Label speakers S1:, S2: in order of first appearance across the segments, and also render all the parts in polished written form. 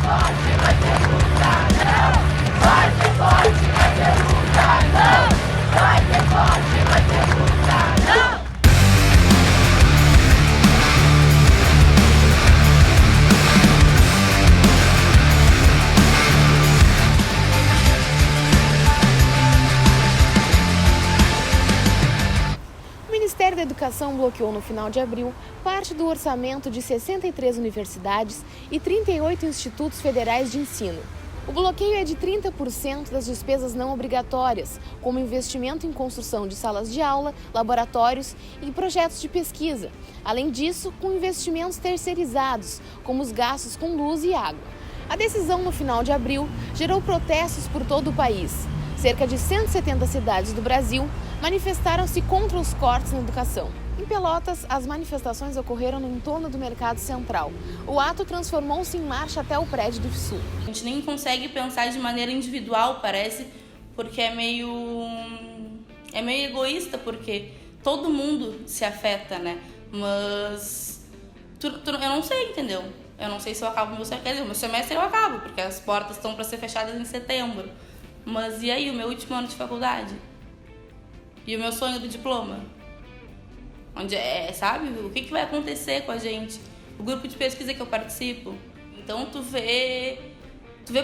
S1: O Ministério da Educação bloqueou no final de abril parte do orçamento de 63 universidades e 38 institutos federais de ensino. O bloqueio é de 30% das despesas não obrigatórias, como investimento em construção de salas de aula, laboratórios e projetos de pesquisa. Além disso, com investimentos terceirizados, como os gastos com luz e água. A decisão no final de abril gerou protestos por todo o país. Cerca de 170 cidades do Brasil manifestaram-se contra os cortes na educação. Em Pelotas, as manifestações ocorreram no entorno do Mercado Central. O ato transformou-se em marcha até o prédio do Sul.
S2: A gente nem consegue pensar de maneira individual, parece, porque é meio egoísta, porque todo mundo se afeta, né? Mas eu não sei, entendeu? Eu não sei se eu acabo meu semestre. Quer dizer, o meu semestre eu acabo, porque as portas estão para ser fechadas em setembro. Mas e aí, o meu último ano de faculdade? E o meu sonho do diploma? Onde sabe? O que vai acontecer com a gente? O grupo de pesquisa que eu participo. Então tu vê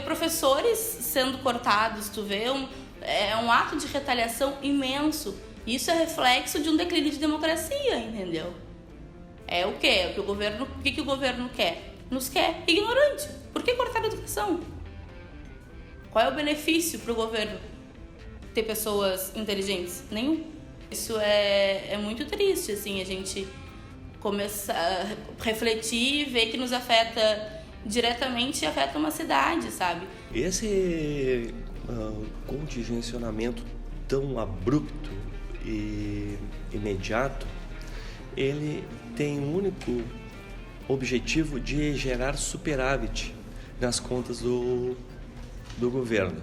S2: professores sendo cortados, tu vê um ato de retaliação imenso. Isso é reflexo de um declínio de democracia, entendeu? É o quê? O que o governo quer? Nos quer ignorante. Por que cortar a educação? Qual é o benefício para o governo ter pessoas inteligentes? Nenhum. Isso é muito triste, assim, a gente começar a refletir e ver que nos afeta diretamente e afeta uma cidade, sabe?
S3: Esse contingenciamento tão abrupto e imediato, ele tem um único objetivo de gerar superávit nas contas do governo.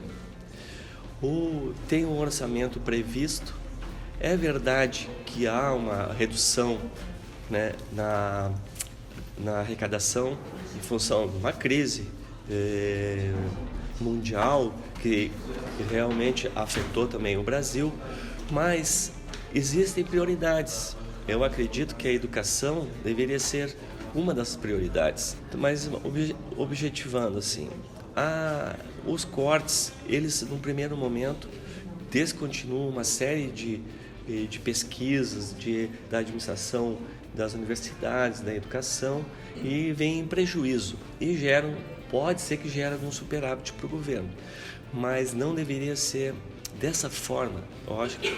S3: Tem um orçamento previsto. É verdade que há uma redução, né, na arrecadação em função de uma crise mundial que realmente afetou também o Brasil, mas existem prioridades. Eu acredito que a educação deveria ser uma das prioridades, mas objetivando assim, os cortes, eles no primeiro momento descontinuam uma série de pesquisas da administração das universidades, da educação, e vem em prejuízo e pode ser que gere algum superávit para o governo, mas não deveria ser dessa forma. Eu acho que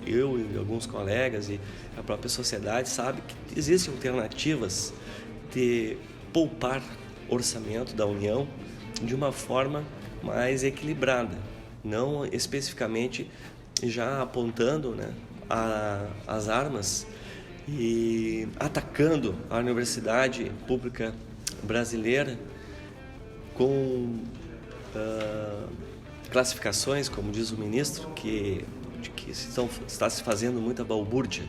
S3: eu e alguns colegas e a própria sociedade sabe que existem alternativas de poupar orçamento da União de uma forma mais equilibrada, não especificamente já apontando, né, as armas e atacando a universidade pública brasileira com classificações, como diz o ministro, que está se fazendo muita balbúrdia.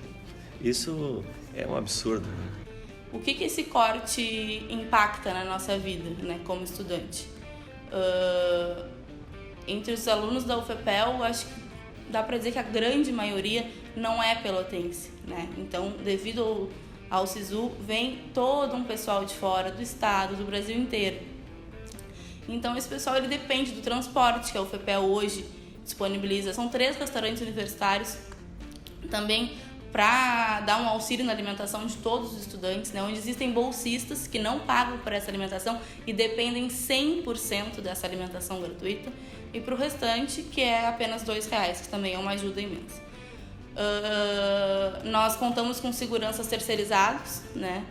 S3: Isso é um absurdo, né?
S2: O que esse corte impacta na nossa vida, né, como estudante? Entre os alunos da UFPEL, acho que dá para dizer que a grande maioria não é pelotense, né? Então, devido ao SISU, vem todo um pessoal de fora do estado, do Brasil inteiro. Então, esse pessoal ele depende do transporte que a UFPEL hoje disponibiliza. São 3 restaurantes universitários também para dar um auxílio na alimentação de todos os estudantes, né? Onde existem bolsistas que não pagam por essa alimentação e dependem 100% dessa alimentação gratuita. E para o restante, que é apenas R$2, que também é uma ajuda imensa. Nós contamos com seguranças terceirizados, né?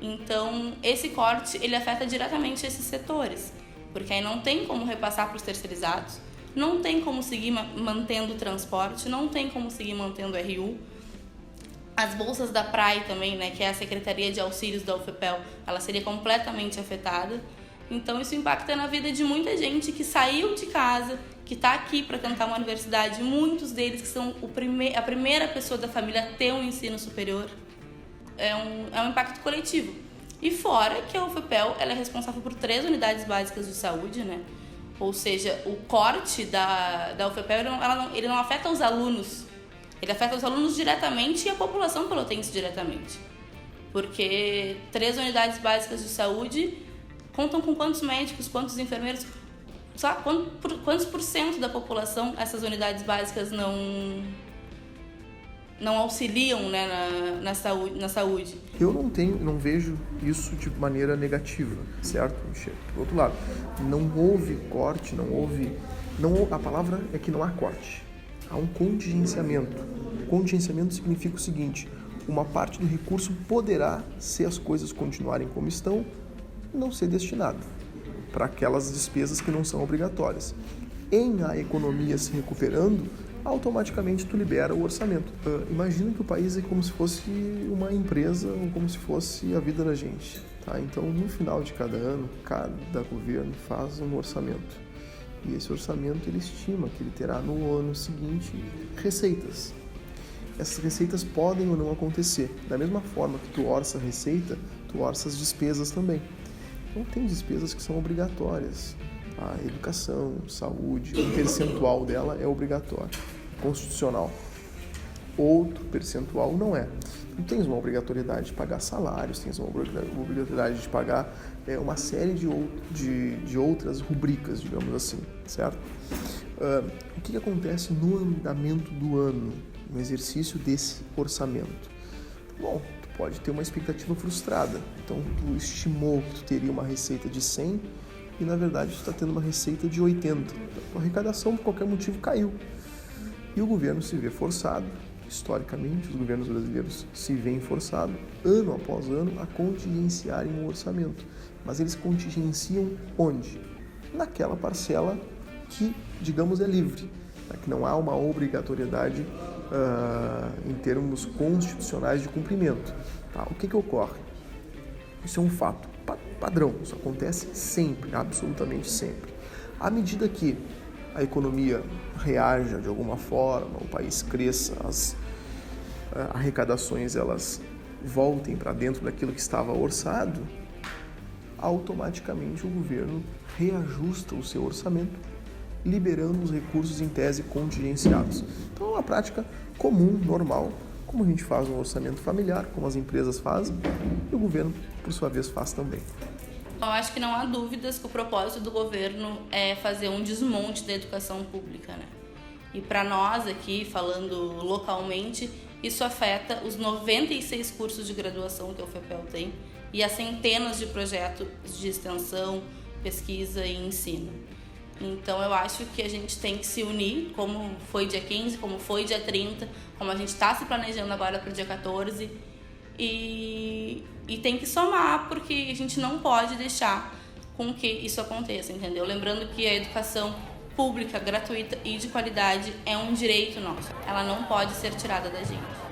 S2: Então, esse corte ele afeta diretamente esses setores, porque aí não tem como repassar para os terceirizados, não tem como seguir mantendo o transporte, não tem como seguir mantendo o RU. As bolsas da PRAE também, né, que é a Secretaria de Auxílios da UFPEL, ela seria completamente afetada. Então isso impacta na vida de muita gente que saiu de casa, que está aqui para tentar uma universidade, muitos deles que são a primeira pessoa da família a ter um ensino superior. É um impacto coletivo. E fora que a UFPEL ela é responsável por 3 unidades básicas de saúde, né? Ou seja, o corte da UFPEL ele não afeta os alunos, ele afeta os alunos diretamente e a população pelotense diretamente. Porque 3 unidades básicas de saúde contam com quantos médicos, quantos enfermeiros, sabe? Quantos por cento da população essas unidades básicas não auxiliam, né, na saúde.
S4: Eu não vejo isso de maneira negativa, certo, Michel? Por outro lado, não houve corte, a palavra é que não há corte, há um contingenciamento. Contingenciamento significa o seguinte: uma parte do recurso poderá, se as coisas continuarem como estão, não ser destinada para aquelas despesas que não são obrigatórias. Em a economia se recuperando, automaticamente tu libera o orçamento. Imagina que o país é como se fosse uma empresa ou como se fosse a vida da gente. Tá? Então, no final de cada ano, cada governo faz um orçamento. E esse orçamento ele estima que ele terá no ano seguinte receitas. Essas receitas podem ou não acontecer. Da mesma forma que tu orça a receita, tu orça as despesas também. Então, tem despesas que são obrigatórias. A educação, saúde, um percentual dela é obrigatório, constitucional. Outro percentual não é. Tu tens uma obrigatoriedade de pagar salários, tens uma obrigatoriedade de pagar uma série de outras rubricas, digamos assim, certo? O que acontece no andamento do ano, no exercício desse orçamento? Bom, tu pode ter uma expectativa frustrada. Então, tu estimou que tu teria uma receita de 100 e, na verdade, tu está tendo uma receita de 80. A arrecadação, por qualquer motivo, caiu. E o governo se vê forçado, historicamente, os governos brasileiros se veem forçados, ano após ano, a contingenciarem o orçamento. Mas eles contingenciam onde? Naquela parcela que, digamos, é livre, que não há uma obrigatoriedade em termos constitucionais de cumprimento. Tá? O que ocorre? Isso é um fato padrão, isso acontece sempre, absolutamente sempre. À medida que a economia reaja de alguma forma, o país cresça, as arrecadações elas voltem para dentro daquilo que estava orçado, automaticamente o governo reajusta o seu orçamento, liberando os recursos em tese contingenciados. Então é uma prática comum, normal, como a gente faz um orçamento familiar, como as empresas fazem, e o governo, por sua vez, faz também.
S2: Eu acho que não há dúvidas que o propósito do governo é fazer um desmonte da educação pública, né? E para nós aqui, falando localmente, isso afeta os 96 cursos de graduação que a UFPEL tem e as centenas de projetos de extensão, pesquisa e ensino. Então eu acho que a gente tem que se unir, como foi dia 15, como foi dia 30, como a gente está se planejando agora para o dia 14, e tem que somar, porque a gente não pode deixar com que isso aconteça, entendeu? Lembrando que a educação pública, gratuita e de qualidade é um direito nosso. Ela não pode ser tirada da gente.